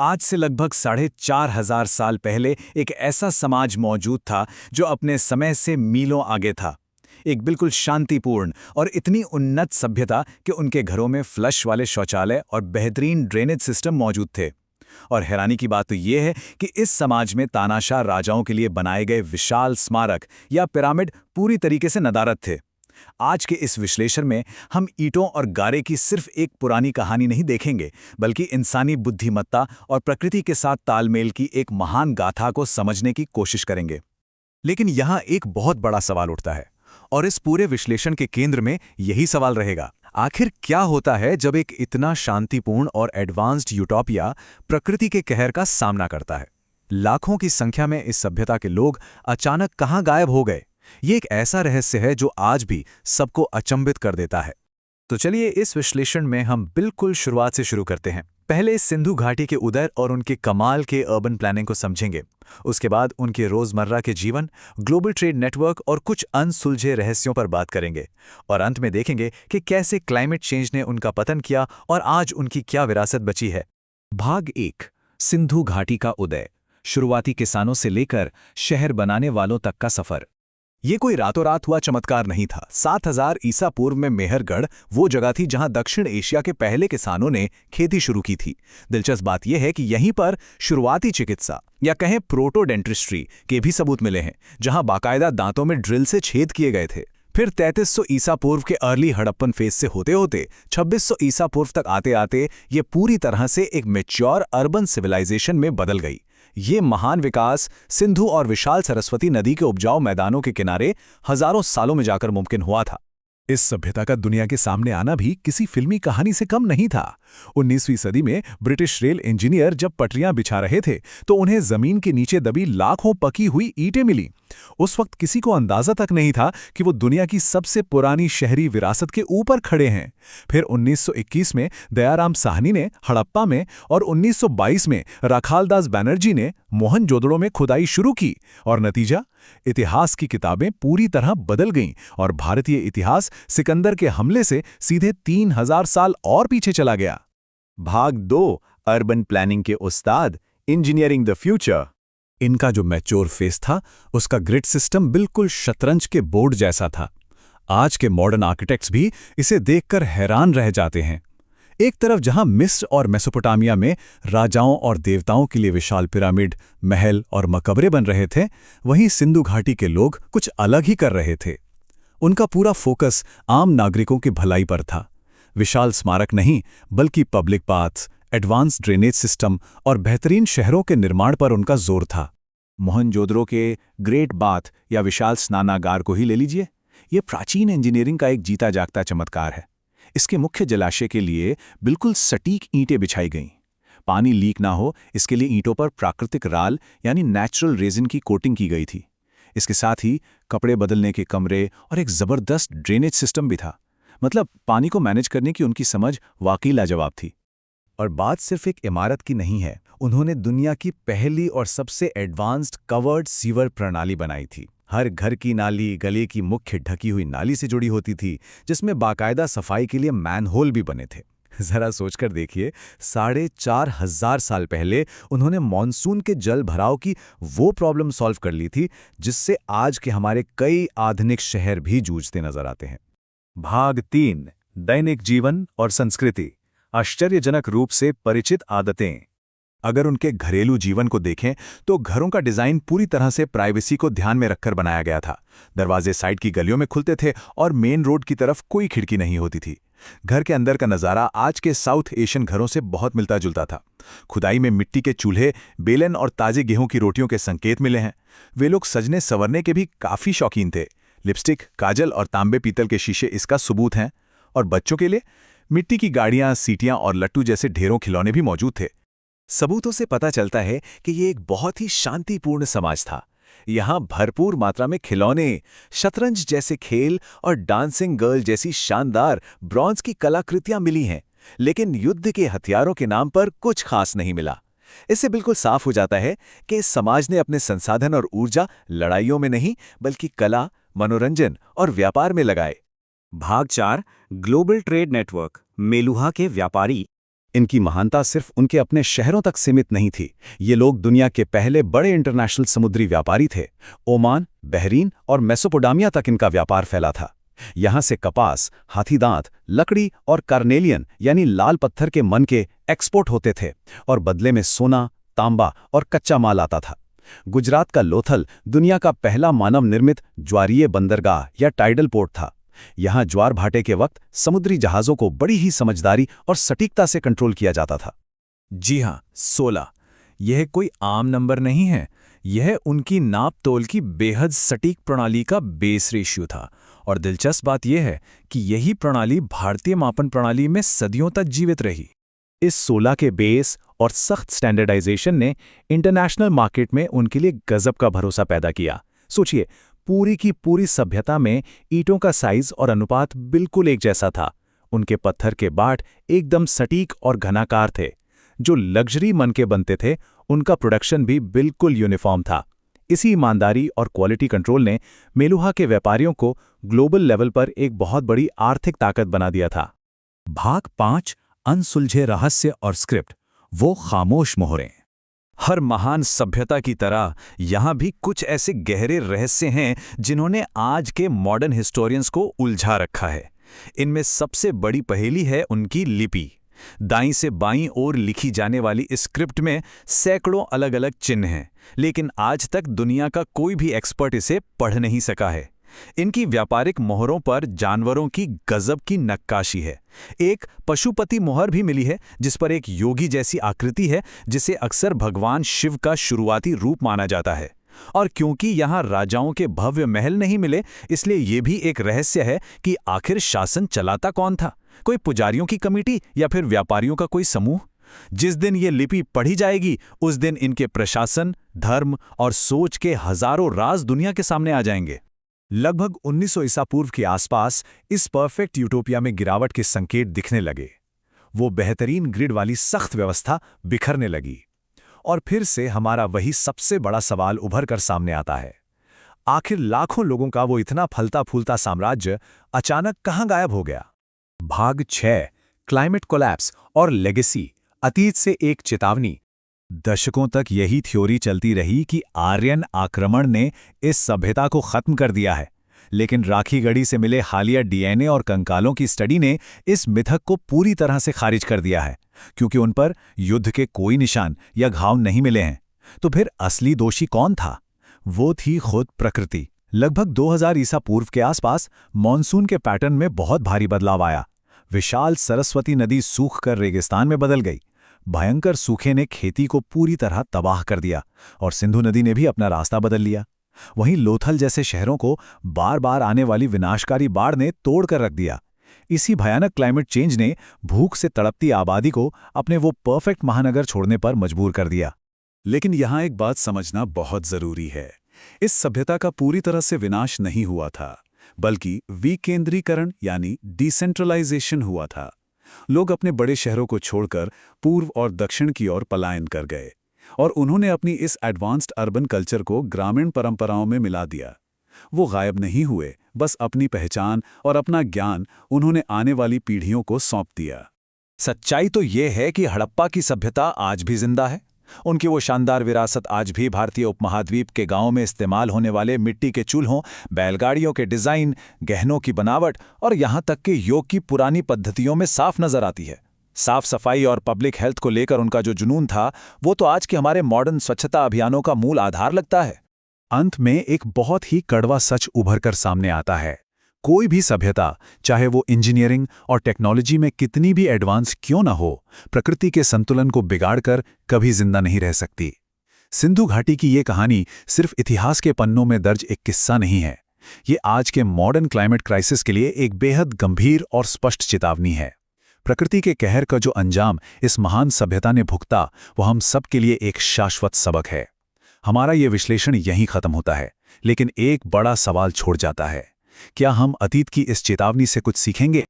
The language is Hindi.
आज से लगभग 4,500 साल पहले एक ऐसा समाज मौजूद था जो अपने समय से मीलों आगे था। एक बिल्कुल शांतिपूर्ण और इतनी उन्नत सभ्यता कि उनके घरों में फ्लश वाले शौचालय और बेहतरीन ड्रेनेज सिस्टम मौजूद थे। और हैरानी की बात तो यह है कि इस समाज में तानाशाह राजाओं के लिए बनाए गए विशाल स्मारक या पिरामिड पूरी तरीके से नदारद थे। आज के इस विश्लेषण में हम ईंटों और गारे की सिर्फ एक पुरानी कहानी नहीं देखेंगे, बल्कि इंसानी बुद्धिमत्ता और प्रकृति के साथ तालमेल की एक महान गाथा को समझने की कोशिश करेंगे। लेकिन यहाँ एक बहुत बड़ा सवाल उठता है, और इस पूरे विश्लेषण के केंद्र में यही सवाल रहेगा, आखिर क्या होता है जब एक इतना शांतिपूर्ण और एडवांस्ड यूटोपिया प्रकृति के कहर का सामना करता है। लाखों की संख्या में इस सभ्यता के लोग अचानक कहाँ गायब हो गए? ये एक ऐसा रहस्य है जो आज भी सबको अचंभित कर देता है। तो चलिए इस विश्लेषण में हम बिल्कुल शुरुआत से शुरू करते हैं। पहले सिंधु घाटी के उदय और उनके कमाल के अर्बन प्लानिंग को समझेंगे। उसके बाद उनके रोजमर्रा के जीवन, ग्लोबल ट्रेड नेटवर्क और कुछ अनसुलझे रहस्यों पर बात करेंगे। और अंत में देखेंगे कि कैसे क्लाइमेट चेंज ने उनका पतन किया और आज उनकी क्या विरासत बची है। भाग 1, सिंधु घाटी का उदय। शुरुआती किसानों से लेकर शहर बनाने वालों तक का सफर। ये कोई रातों रात हुआ चमत्कार नहीं था। 7000 ईसा पूर्व में मेहरगढ़ वो जगह थी जहां दक्षिण एशिया के पहले किसानों ने खेती शुरू की थी। दिलचस्प बात यह है कि यहीं पर शुरुआती चिकित्सा या कहें प्रोटोडेंटिस्ट्री के भी सबूत मिले हैं, जहां बाकायदा दांतों में ड्रिल से छेद किए गए थे। फिर 3300 ईसा पूर्व के अर्ली हड़प्पन फेज से होते होते 2600 ईसा पूर्व तक आते आते ये पूरी तरह से एक मैच्योर अर्बन सिविलाइजेशन में बदल गई। ये महान विकास सिंधु और विशाल सरस्वती नदी के उपजाऊ मैदानों के किनारे हजारों सालों में जाकर मुमकिन हुआ था। इस सभ्यता का दुनिया के सामने आना भी किसी फिल्मी कहानी से कम नहीं था। 19वीं सदी में ब्रिटिश रेल इंजीनियर जब पटरियां बिछा रहे थे तो उन्हें जमीन के नीचे दबी लाखों पकी हुई ईंटें मिली। उस वक्त किसी को अंदाजा तक नहीं था कि वो दुनिया की सबसे पुरानी शहरी विरासत के ऊपर खड़े हैं। फिर 1921 में दयाराम साहनी ने हड़प्पा में और 1922 में राखालदास बनर्जी ने मोहनजोदड़ो में खुदाई शुरू की, और नतीजा, इतिहास की किताबें पूरी तरह बदल गईं और भारतीय इतिहास सिकंदर के हमले से सीधे 3000 साल और पीछे चला गया। भाग 2, अर्बन प्लानिंग के उस्ताद, इंजीनियरिंग द फ्यूचर। इनका जो मैच्योर फेस था, उसका ग्रिड सिस्टम बिल्कुल शतरंज के बोर्ड जैसा था। आज के मॉडर्न आर्किटेक्ट्स भी इसे देखकर हैरान रह जाते हैं। एक तरफ जहां मिस्र और मेसोपोटामिया में राजाओं और देवताओं के लिए विशाल पिरामिड, महल और मकबरे बन रहे थे, वहीं सिंधु घाटी के लोग कुछ अलग ही कर रहे थे। उनका पूरा फोकस आम नागरिकों की भलाई पर था। विशाल स्मारक नहीं, बल्कि public paths, advance drainage system और बेहतरीन शहरों के निर्माण पर उनका जोर था। मोहनजोदड़ो के ग्रेट बाथ या विशाल स्नानागार को ही ले लीजिए। ये प्राचीन इंजीनियरिंग का एक जीता जागता चमत्कार है। इसके मुख्य जलाशय के लिए बिल्कुल सटीक ईंटें बिछाई गईं। पानी लीक ना हो, इसके लिए ईंटों पर प्राकृतिक राल यानी नेचुरल रेजिन की कोटिंग की गई थी। इसके साथ ही कपड़े बदलने के कमरे और एक जबरदस्त ड्रेनेज सिस्टम भी था। मतलब पानी को मैनेज करने की उनकी समझ वाकई लाजवाब थी। और बात सिर्फ एक इमारत की नहीं है, उन्होंने दुनिया की पहली और सबसे एडवांस्ड कवर्ड सीवर प्रणाली बनाई थी। हर घर की नाली गले की मुख्य ढकी हुई नाली से जुड़ी होती थी, जिसमें सफाई के लिए मैनहोल भी बने थे। जरा सोचकर देखिए, 4500 साल पहले उन्होंने मॉनसून के जल भराव की वो प्रॉब्लम सॉल्व कर ली थी जिससे आज के हमारे कई आधुनिक शहर भी जूझते नजर आते हैं। भाग 3, दैनिक जीवन और संस्कृति। आश्चर्यजनक रूप से परिचित आदतें। अगर उनके घरेलू जीवन को देखें तो घरों का डिजाइन पूरी तरह से प्राइवेसी को ध्यान में रखकर बनाया गया था। दरवाजे साइड की गलियों में खुलते थे और मेन रोड की तरफ कोई खिड़की नहीं होती थी। घर के अंदर का नज़ारा आज के साउथ एशियन घरों से बहुत मिलता जुलता था। खुदाई में मिट्टी के चूल्हे, बेलन और ताजे गेहूं की रोटियों के संकेत मिले हैं। वे लोग सजने संवरने के भी काफ़ी शौकीन थे। लिपस्टिक, काजल और तांबे पीतल के शीशे इसका सबूत हैं। और बच्चों के लिए मिट्टी की गाड़ियां, सीटियां और लट्टू जैसे ढेरों खिलौने भी मौजूद थे। सबूतों से पता चलता है कि ये एक बहुत ही शांतिपूर्ण समाज था। यहाँ भरपूर मात्रा में खिलौने, शतरंज जैसे खेल और डांसिंग गर्ल जैसी शानदार ब्रॉन्ज की कलाकृतियां मिली हैं, लेकिन युद्ध के हथियारों के नाम पर कुछ खास नहीं मिला। इससे बिल्कुल साफ हो जाता है कि इस समाज ने अपने संसाधन और ऊर्जा लड़ाइयों में नहीं, बल्कि कला, मनोरंजन और व्यापार में लगाए। भाग 4, ग्लोबल ट्रेड नेटवर्क, मेलुहा के व्यापारी। इनकी महानता सिर्फ उनके अपने शहरों तक सीमित नहीं थी। ये लोग दुनिया के पहले बड़े इंटरनेशनल समुद्री व्यापारी थे। ओमान, बहरीन और मेसोपोटामिया तक इनका व्यापार फैला था। यहाँ से कपास, हाथीदांत, लकड़ी और कार्नेलियन यानी लाल पत्थर के मनके एक्सपोर्ट होते थे और बदले में सोना, तांबा और कच्चा माल आता था। गुजरात का लोथल दुनिया का पहला मानव निर्मित ज्वारीय बंदरगाह या टाइडल पोर्ट था। यहाँ ज्वार भाटे के वक्त समुद्री जहाज़ों को बड़ी ही समझदारी और सटीकता से कंट्रोल किया जाता था। जी हाँ, 16। यह कोई आम नंबर नहीं है। यह उनकी नाप तोल की बेहद सटीक प्रणाली का बेस रेशियो था। और दिलचस्प बात यह है कि यही प्रणाली भारतीय मापन प्रणाली में सदियों तक जीवित रही। इस 16 के बेस और सख्त स्टैंडर्डाइजेशन ने इंटरनेशनल मार्केट में उनके लिए गजब का भरोसा पैदा किया। सोचिए, पूरी की पूरी सभ्यता में ईंटों का साइज और अनुपात बिल्कुल एक जैसा था। उनके पत्थर के बाट एकदम सटीक और घनाकार थे। जो लग्जरी मन के बनते थे, उनका प्रोडक्शन भी बिल्कुल यूनिफॉर्म था। इसी ईमानदारी और क्वालिटी कंट्रोल ने मेलुहा के व्यापारियों को ग्लोबल लेवल पर एक बहुत बड़ी आर्थिक ताकत बना दिया था। भाग 5, अनसुलझे रहस्य और स्क्रिप्ट, वो खामोश मोहरें। हर महान सभ्यता की तरह यहाँ भी कुछ ऐसे गहरे रहस्य हैं जिन्होंने आज के मॉडर्न हिस्टोरियंस को उलझा रखा है। इनमें सबसे बड़ी पहेली है उनकी लिपि। दाईं से बाईं ओर लिखी जाने वाली इस स्क्रिप्ट में सैकड़ों अलग अलग चिन्ह हैं, लेकिन आज तक दुनिया का कोई भी एक्सपर्ट इसे पढ़ नहीं सका है। इनकी व्यापारिक मोहरों पर जानवरों की गजब की नक्काशी है। एक पशुपति मोहर भी मिली है जिस पर एक योगी जैसी आकृति है, जिसे अक्सर भगवान शिव का शुरुआती रूप माना जाता है। और क्योंकि यहाँ राजाओं के भव्य महल नहीं मिले, इसलिए ये भी एक रहस्य है कि आखिर शासन चलाता कौन था, कोई पुजारियों की कमेटी या फिर व्यापारियों का कोई समूह। जिस दिन ये लिपि पढ़ी जाएगी, उस दिन इनके प्रशासन, धर्म और सोच के हजारों राज दुनिया के सामने आ जाएंगे। लगभग 1900 ईसा पूर्व के आसपास इस परफेक्ट यूटोपिया में गिरावट के संकेत दिखने लगे। वो बेहतरीन ग्रिड वाली सख्त व्यवस्था बिखरने लगी। और फिर से हमारा वही सबसे बड़ा सवाल उभर कर सामने आता है, आखिर लाखों लोगों का वो इतना फलता फूलता साम्राज्य अचानक कहाँ गायब हो गया। भाग 6, क्लाइमेट कोलैप्स और लेगेसी, अतीत से एक चेतावनी। दशकों तक यही थ्योरी चलती रही कि आर्यन आक्रमण ने इस सभ्यता को खत्म कर दिया है, लेकिन राखीगढ़ी से मिले हालिया डीएनए और कंकालों की स्टडी ने इस मिथक को पूरी तरह से खारिज कर दिया है, क्योंकि उन पर युद्ध के कोई निशान या घाव नहीं मिले हैं। तो फिर असली दोषी कौन था? वो थी खुद प्रकृति। लगभग 2000 ईसा पूर्व के आसपास मॉनसून के पैटर्न में बहुत भारी बदलाव आया। विशाल सरस्वती नदी सूख कर रेगिस्तान में बदल गई। भयंकर सूखे ने खेती को पूरी तरह तबाह कर दिया और सिंधु नदी ने भी अपना रास्ता बदल लिया। वहीं लोथल जैसे शहरों को बार बार आने वाली विनाशकारी बाढ़ ने तोड़ कर रख दिया। इसी भयानक क्लाइमेट चेंज ने भूख से तड़पती आबादी को अपने वो परफेक्ट महानगर छोड़ने पर मजबूर कर दिया। लेकिन यहाँ एक बात समझना बहुत जरूरी है। इस सभ्यता का पूरी तरह से विनाश नहीं हुआ था, बल्कि विकेंद्रीकरण यानी डिसेंट्रलाइजेशन हुआ था। लोग अपने बड़े शहरों को छोड़कर पूर्व और दक्षिण की ओर पलायन कर गए और उन्होंने अपनी इस एडवांस्ड अर्बन कल्चर को ग्रामीण परंपराओं में मिला दिया। वो गायब नहीं हुए, बस अपनी पहचान और अपना ज्ञान उन्होंने आने वाली पीढ़ियों को सौंप दिया। सच्चाई तो ये है कि हड़प्पा की सभ्यता आज भी जिंदा है। उनकी वो शानदार विरासत आज भी भारतीय उपमहाद्वीप के गांवों में इस्तेमाल होने वाले मिट्टी के चूल्हों, बैलगाड़ियों के डिज़ाइन, गहनों की बनावट और यहाँ तक कि योग की पुरानी पद्धतियों में साफ नजर आती है। साफ सफाई और पब्लिक हेल्थ को लेकर उनका जो जुनून था, वो तो आज के हमारे मॉडर्न स्वच्छता अभियानों का मूल आधार लगता है। अंत में एक बहुत ही कड़वा सच उभर कर सामने आता है। कोई भी सभ्यता, चाहे वो इंजीनियरिंग और टेक्नोलॉजी में कितनी भी एडवांस क्यों ना हो, प्रकृति के संतुलन को बिगाड़कर कभी जिंदा नहीं रह सकती। सिंधु घाटी की ये कहानी सिर्फ इतिहास के पन्नों में दर्ज एक किस्सा नहीं है। ये आज के मॉडर्न क्लाइमेट क्राइसिस के लिए एक बेहद गंभीर और स्पष्ट चेतावनी है। प्रकृति के कहर का जो अंजाम इस महान सभ्यता ने भुगता, वो हम सब के लिए एक शाश्वत सबक है। हमारा ये विश्लेषण यहीं खत्म होता है, लेकिन एक बड़ा सवाल छोड़ जाता है। क्या हम अतीत की इस चेतावनी से कुछ सीखेंगे?